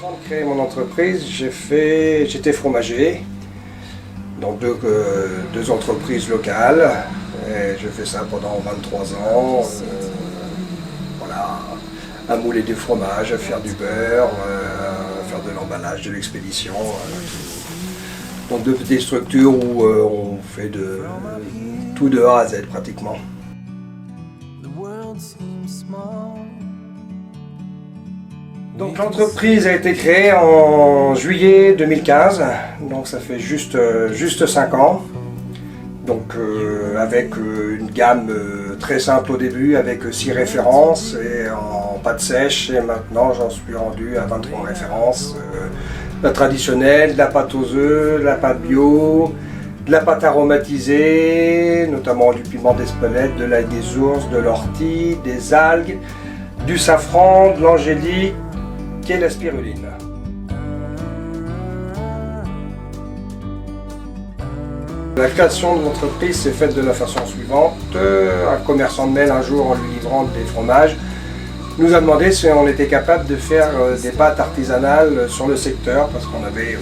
Avant de créer mon entreprise, j'étais fromager dans deux entreprises locales. Et je fais ça pendant 23 ans. Voilà, à mouler du fromage, à faire du beurre, à faire de l'emballage, de l'expédition. Dans deux petites structures où on fait tout de A à Z pratiquement. Donc l'entreprise a été créée en juillet 2015, donc ça fait juste 5 ans. Donc avec une gamme très simple au début, avec 6 références et en pâte sèche, et maintenant j'en suis rendu à 23 références. La traditionnelle, de la pâte aux œufs, de la pâte bio, de la pâte aromatisée, notamment du piment d'Espelette, de l'ail des ours, de l'ortie, des algues, du safran, de l'angélique et la spiruline. La création de l'entreprise s'est faite de la façon suivante. Un commerçant de mail, un jour, en lui livrant des fromages, nous a demandé si on était capable de faire des pâtes artisanales sur le secteur, parce qu'on avait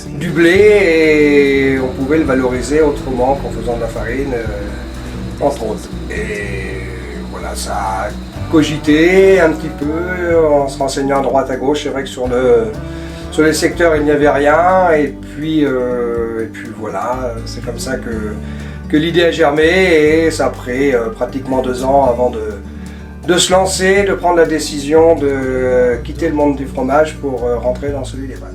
du blé et on pouvait le valoriser autrement qu'en faisant de la farine, entre autres. Et voilà, ça a cogité un petit peu en se renseignant à droite à gauche. C'est vrai que sur les secteurs il n'y avait rien, et puis voilà, c'est comme ça que l'idée a germé, et ça a pris pratiquement 2 ans avant de se lancer, de prendre la décision de quitter le monde du fromage pour rentrer dans celui des pâtes.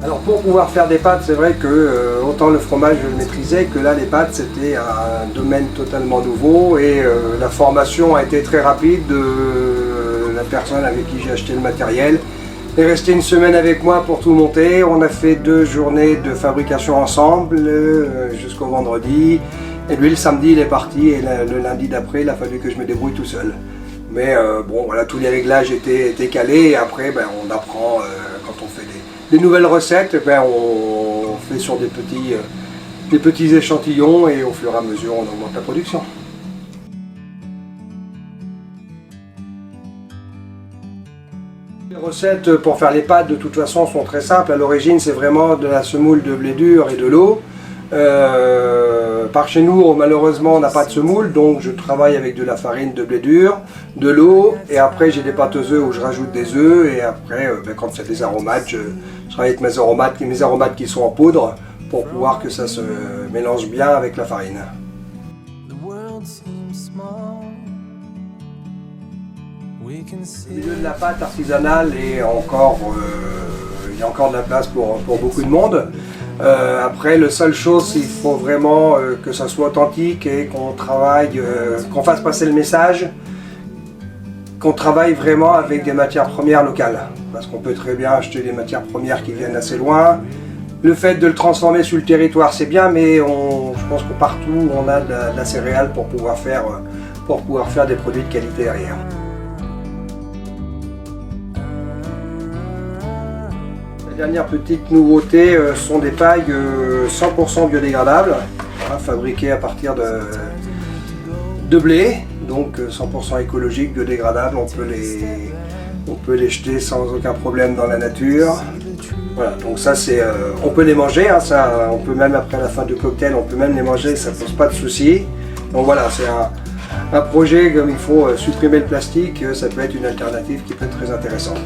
Alors pour pouvoir faire des pâtes, c'est vrai que autant le fromage je le maîtrisais, que là les pâtes c'était un domaine totalement nouveau, et la formation a été très rapide. La personne avec qui j'ai acheté le matériel est restée 1 semaine avec moi pour tout monter. On a fait 2 journées de fabrication ensemble jusqu'au vendredi, et lui le samedi il est parti, et le lundi d'après il a fallu que je me débrouille tout seul. Mais bon voilà, tous les réglages étaient calés, et après on apprend quand on fait des nouvelles recettes, on fait sur des petits échantillons, et au fur et à mesure on augmente la production. Les recettes pour faire les pâtes de toute façon sont très simples. À l'origine c'est vraiment de la semoule de blé dur et de l'eau. Par chez nous malheureusement on n'a pas de semoule, donc je travaille avec de la farine de blé dur, de l'eau, et après j'ai des pâtes aux œufs où je rajoute des œufs, et après quand il y a des aromates, je travaille avec mes aromates qui sont en poudre pour pouvoir que ça se mélange bien avec la farine. Le milieu de la pâte artisanale est encore, il y a encore de la place pour beaucoup de monde. Après, la seule chose, il faut vraiment que ça soit authentique, et qu'on travaille, qu'on fasse passer le message, qu'on travaille vraiment avec des matières premières locales. Parce qu'on peut très bien acheter des matières premières qui viennent assez loin. Le fait de le transformer sur le territoire, c'est bien, mais je pense que partout on a de la céréale pour pouvoir faire des produits de qualité derrière. La dernière petite nouveauté sont des pailles 100% biodégradables, fabriquées à partir de blé, donc 100% écologique, biodégradables. On peut les jeter sans aucun problème dans la nature. Voilà, donc ça on peut les manger, ça, on peut même après la fin du cocktail, on peut même les manger, ça pose pas de souci. Donc voilà, c'est un projet comme il faut supprimer le plastique, ça peut être une alternative qui peut être très intéressante.